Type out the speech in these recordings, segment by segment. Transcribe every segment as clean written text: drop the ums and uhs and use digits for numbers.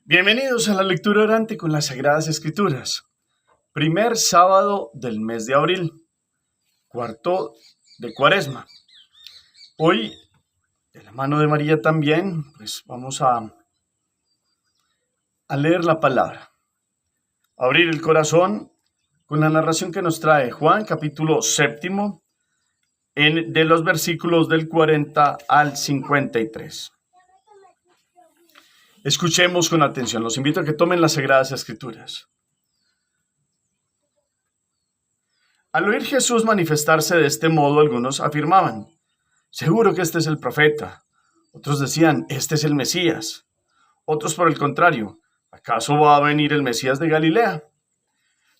Bienvenidos a la lectura orante con las Sagradas Escrituras. Primer sábado del mes de abril, cuarto de Cuaresma. Hoy, de la mano de María también, pues vamos a leer la palabra. Abrir el corazón con la narración que nos trae Juan, capítulo 7, de los versículos del 40 al 53. Escuchemos con atención. Los invito a que tomen las Sagradas Escrituras. Al oír Jesús manifestarse de este modo, algunos afirmaban: seguro que este es el profeta. Otros decían: este es el Mesías. Otros, por el contrario: ¿acaso va a venir el Mesías de Galilea?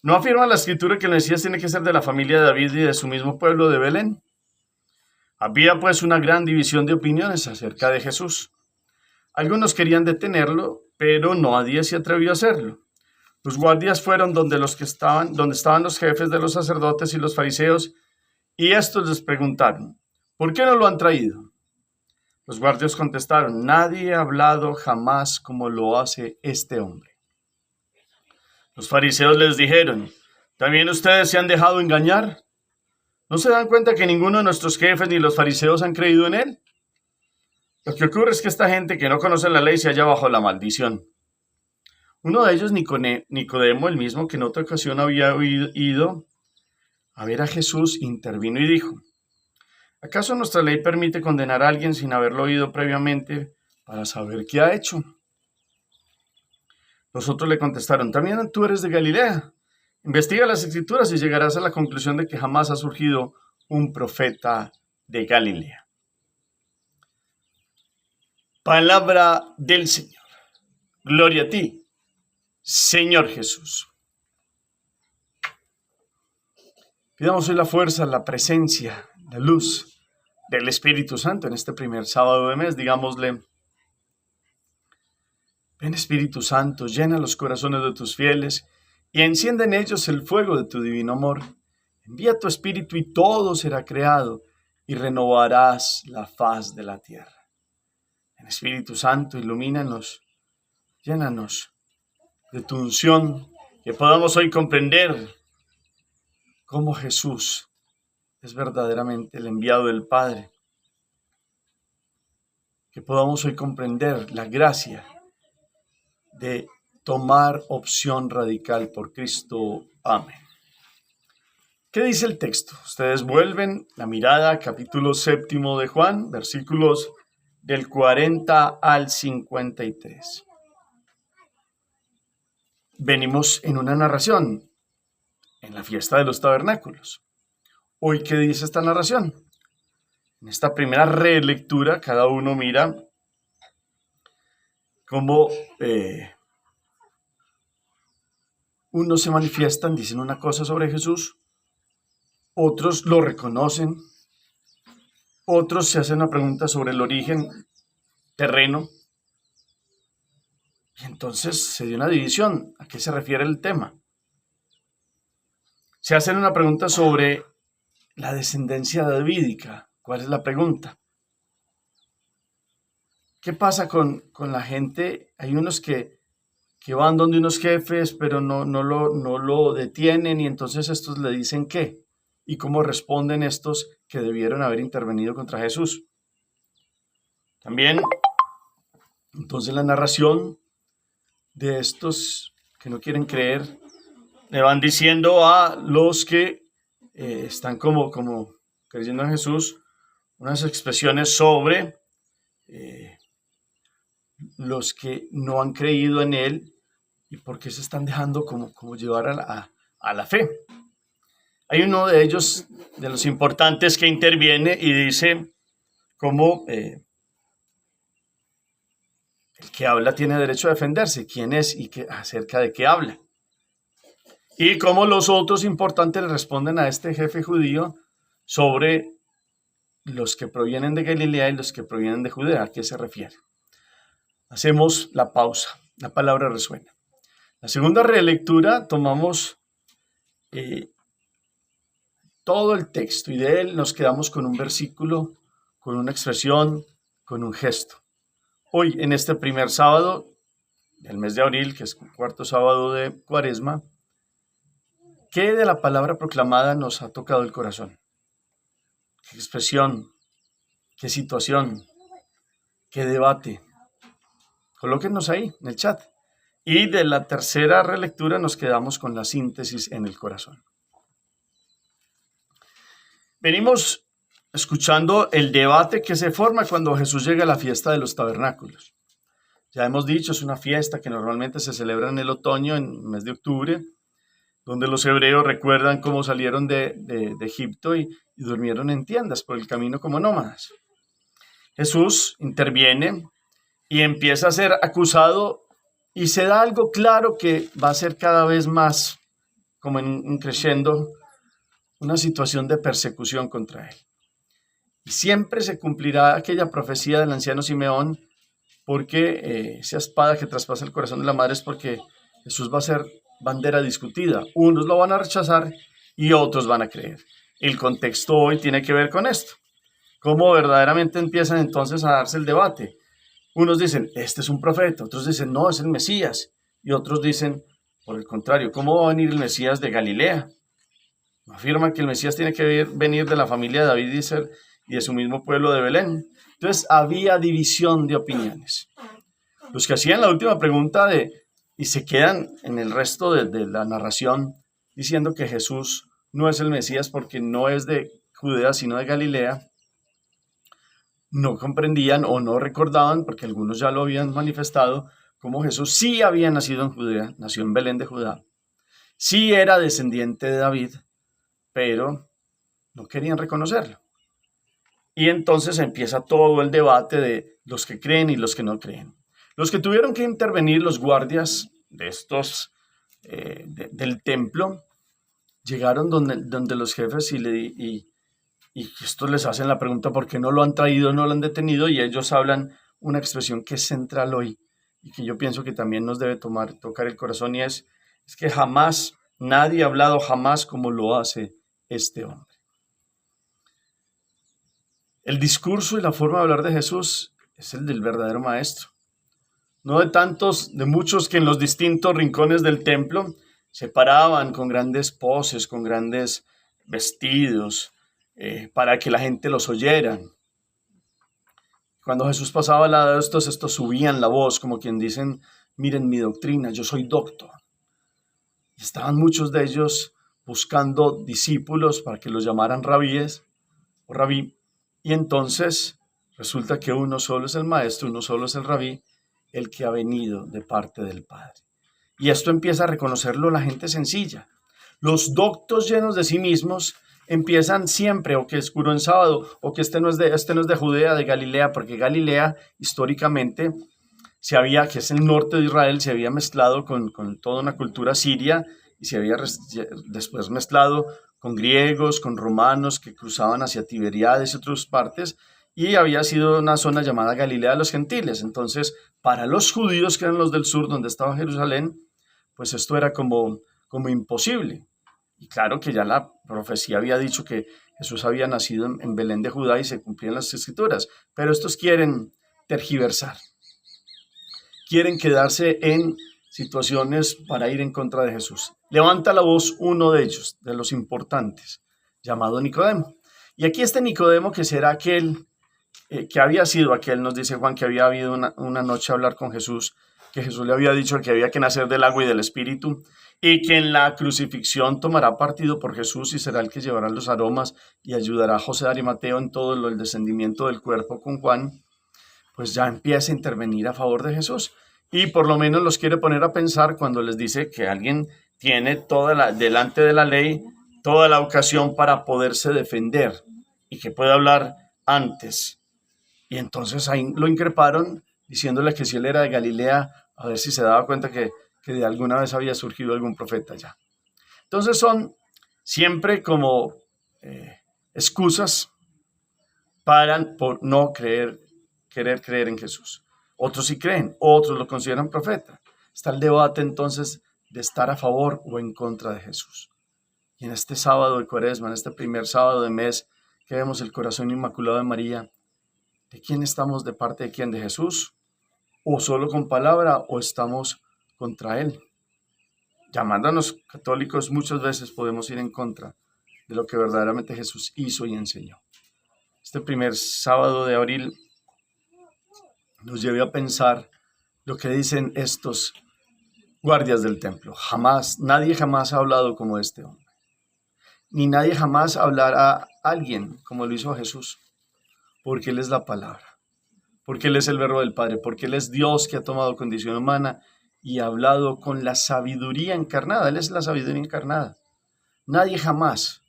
¿No afirma la Escritura que el Mesías tiene que ser de la familia de David y de su mismo pueblo de Belén? Había pues una gran división de opiniones acerca de Jesús. Algunos querían detenerlo, pero nadie se atrevió a hacerlo. Los guardias fueron donde estaban los jefes de los sacerdotes y los fariseos, y estos les preguntaron: ¿por qué no lo han traído? Los guardias contestaron: nadie ha hablado jamás como lo hace este hombre. Los fariseos les dijeron: ¿también ustedes se han dejado engañar? ¿No se dan cuenta que ninguno de nuestros jefes ni los fariseos han creído en él? Lo que ocurre es que esta gente que no conoce la ley se halla bajo la maldición. Uno de ellos, Nicodemo, el mismo que en otra ocasión había ido a ver a Jesús, intervino y dijo: ¿acaso nuestra ley permite condenar a alguien sin haberlo oído previamente para saber qué ha hecho? Los otros le contestaron: también tú eres de Galilea. Investiga las Escrituras y llegarás a la conclusión de que jamás ha surgido un profeta de Galilea. Palabra del Señor. Gloria a ti, Señor Jesús. Pidamos hoy la fuerza, la presencia, la luz del Espíritu Santo en este primer sábado de mes. Digámosle: ven Espíritu Santo, llena los corazones de tus fieles y enciende en ellos el fuego de tu divino amor. Envía tu Espíritu y todo será creado y renovarás la faz de la tierra. En Espíritu Santo, ilumínanos, llénanos de tu unción, que podamos hoy comprender cómo Jesús es verdaderamente el enviado del Padre. Que podamos hoy comprender la gracia de tomar opción radical por Cristo. Amén. ¿Qué dice el texto? Ustedes vuelven la mirada al capítulo 7 de Juan, versículos del 40 al 53. Venimos en una narración, en la fiesta de los tabernáculos. Hoy, ¿qué dice esta narración? En esta primera relectura, cada uno mira cómo unos se manifiestan, dicen una cosa sobre Jesús, otros lo reconocen, otros se hacen una pregunta sobre el origen terreno, y entonces se dio una división. ¿A qué se refiere el tema? Se hacen una pregunta sobre la descendencia davídica. ¿Cuál es la pregunta? ¿Qué pasa con la gente? Hay unos que van donde unos jefes, pero no lo detienen, y entonces estos le dicen ¿qué? ¿Y cómo responden estos que debieron haber intervenido contra Jesús? También, entonces, la narración de estos que no quieren creer, le van diciendo a los que están como creyendo en Jesús, unas expresiones sobre los que no han creído en él y por qué se están dejando como llevar a la fe. Hay uno de ellos, de los importantes, que interviene y dice cómo el que habla tiene derecho a defenderse, quién es y acerca de qué habla. Y cómo los otros importantes le responden a este jefe judío sobre los que provienen de Galilea y los que provienen de Judea. ¿A qué se refiere? Hacemos la pausa, la palabra resuena. La segunda relectura tomamos todo el texto y de él nos quedamos con un versículo, con una expresión, con un gesto. Hoy, en este primer sábado, del mes de abril, que es el cuarto sábado de Cuaresma, ¿qué de la palabra proclamada nos ha tocado el corazón? ¿Qué expresión? ¿Qué situación? ¿Qué debate? Colóquenos ahí en el chat. Y de la tercera relectura nos quedamos con la síntesis en el corazón. Venimos escuchando el debate que se forma cuando Jesús llega a la fiesta de los tabernáculos. Ya hemos dicho, es una fiesta que normalmente se celebra en el otoño, en el mes de octubre, donde los hebreos recuerdan cómo salieron de Egipto y durmieron en tiendas por el camino como nómadas. Jesús interviene y empieza a ser acusado y se da algo claro que va a ser cada vez más, como en un crescendo, una situación de persecución contra él. Y siempre se cumplirá aquella profecía del anciano Simeón, porque esa espada que traspasa el corazón de la madre es porque Jesús va a ser bandera discutida. Unos lo van a rechazar y otros van a creer. El contexto hoy tiene que ver con esto. Cómo verdaderamente empiezan entonces a darse el debate. Unos dicen, este es un profeta, otros dicen, no, es el Mesías. Y otros dicen, por el contrario, ¿cómo va a venir el Mesías de Galilea? Afirman que el Mesías tiene que venir de la familia de David y de su mismo pueblo de Belén. Entonces había división de opiniones. Los que hacían la última pregunta y se quedan en el resto de la narración diciendo que Jesús no es el Mesías porque no es de Judea sino de Galilea, no comprendían o no recordaban, porque algunos ya lo habían manifestado, cómo Jesús sí había nacido en Judea, nació en Belén de Judá, sí era descendiente de David, pero no querían reconocerlo. Y entonces empieza todo el debate de los que creen y los que no creen. Los que tuvieron que intervenir, los guardias de estos del templo, llegaron donde los jefes y estos les hacen la pregunta por qué no lo han traído, no lo han detenido, y ellos hablan una expresión que es central hoy y que yo pienso que también nos debe tocar el corazón, y es que jamás, nadie ha hablado jamás como lo hace este hombre. El discurso y la forma de hablar de Jesús es el del verdadero maestro. No de muchos que en los distintos rincones del templo se paraban con grandes poses, con grandes vestidos, para que la gente los oyera. Cuando Jesús pasaba al lado de estos subían la voz, como quien dicen, miren mi doctrina, yo soy doctor. Y estaban muchos de ellos buscando discípulos para que los llamaran rabíes o rabí. Y entonces resulta que uno solo es el maestro, uno solo es el rabí, el que ha venido de parte del Padre. Y esto empieza a reconocerlo la gente sencilla. Los doctos llenos de sí mismos empiezan siempre, o que es puro en sábado, o que este no es de Judea, de Galilea, porque Galilea históricamente que es el norte de Israel, se había mezclado con toda una cultura siria y se había después mezclado con griegos, con romanos que cruzaban hacia Tiberíades y otras partes, y había sido una zona llamada Galilea de los Gentiles. Entonces, para los judíos, que eran los del sur, donde estaba Jerusalén, pues esto era como imposible. Y claro que ya la profecía había dicho que Jesús había nacido en Belén de Judá y se cumplían las escrituras, pero estos quieren tergiversar, quieren quedarse en situaciones para ir en contra de Jesús. Levanta la voz uno de ellos, de los importantes, llamado Nicodemo. Y aquí este Nicodemo, que será aquel, que había sido aquel, nos dice Juan, que había habido una noche a hablar con Jesús, que Jesús le había dicho que había que nacer del agua y del espíritu, y que en la crucifixión tomará partido por Jesús y será el que llevará los aromas y ayudará a José de Arimateo en todo el descendimiento del cuerpo con Juan. Pues ya empieza a intervenir a favor de Jesús. Y por lo menos los quiere poner a pensar cuando les dice que alguien tiene delante de la ley toda la ocasión para poderse defender y que puede hablar antes. Y entonces ahí lo increparon diciéndole que si él era de Galilea, a ver si se daba cuenta que de alguna vez había surgido algún profeta ya. Entonces son siempre como excusas por no querer creer en Jesús. Otros sí creen, otros lo consideran profeta. Está el debate entonces de estar a favor o en contra de Jesús. Y en este sábado de Cuaresma, en este primer sábado de mes, que vemos el corazón inmaculado de María, ¿de quién estamos? ¿De parte de quién? ¿De Jesús o solo con palabra, o estamos contra Él. Llamándonos católicos, muchas veces podemos ir en contra de lo que verdaderamente Jesús hizo y enseñó. Este primer sábado de abril nos llevé a pensar lo que dicen estos guardias del templo. Nadie jamás ha hablado como este hombre. Ni nadie jamás hablará a alguien como lo hizo Jesús, porque Él es la palabra, porque Él es el verbo del Padre, porque Él es Dios que ha tomado condición humana y ha hablado con la sabiduría encarnada. Él es la sabiduría encarnada. Nadie jamás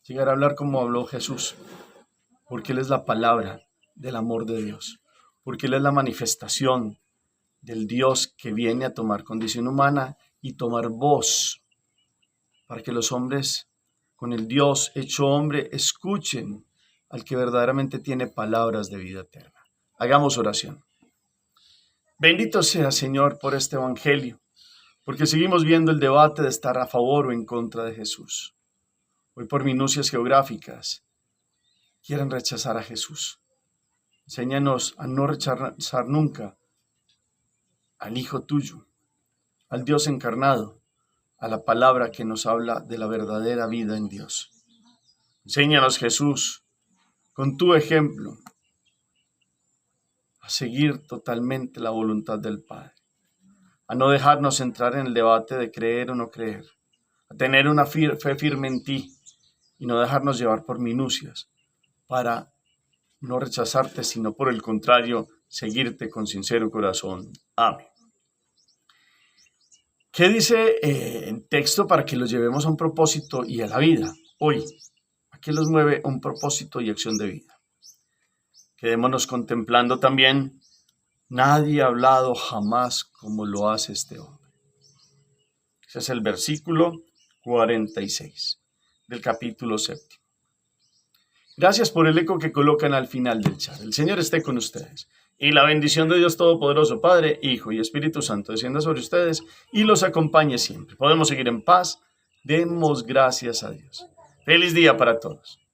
llegará a hablar como habló Jesús, porque Él es la palabra del amor de Dios, porque Él es la manifestación del Dios que viene a tomar condición humana y tomar voz para que los hombres con el Dios hecho hombre escuchen al que verdaderamente tiene palabras de vida eterna. Hagamos oración. Bendito sea, Señor, por este evangelio, porque seguimos viendo el debate de estar a favor o en contra de Jesús. Hoy por minucias geográficas quieren rechazar a Jesús. Enséñanos a no rechazar nunca al Hijo tuyo, al Dios encarnado, a la palabra que nos habla de la verdadera vida en Dios. Enséñanos, Jesús, con tu ejemplo, a seguir totalmente la voluntad del Padre, a no dejarnos entrar en el debate de creer o no creer, a tener una fe firme en ti y no dejarnos llevar por minucias para no rechazarte, sino por el contrario, seguirte con sincero corazón. Amén. ¿Qué dice el texto para que los llevemos a un propósito y a la vida? Hoy, ¿a qué los mueve un propósito y acción de vida? Quedémonos contemplando también, nadie ha hablado jamás como lo hace este hombre. Ese es el versículo 46 del capítulo 7. Gracias por el eco que colocan al final del chat. El Señor esté con ustedes. Y la bendición de Dios Todopoderoso, Padre, Hijo y Espíritu Santo, descienda sobre ustedes y los acompañe siempre. Podemos seguir en paz. Demos gracias a Dios. Feliz día para todos.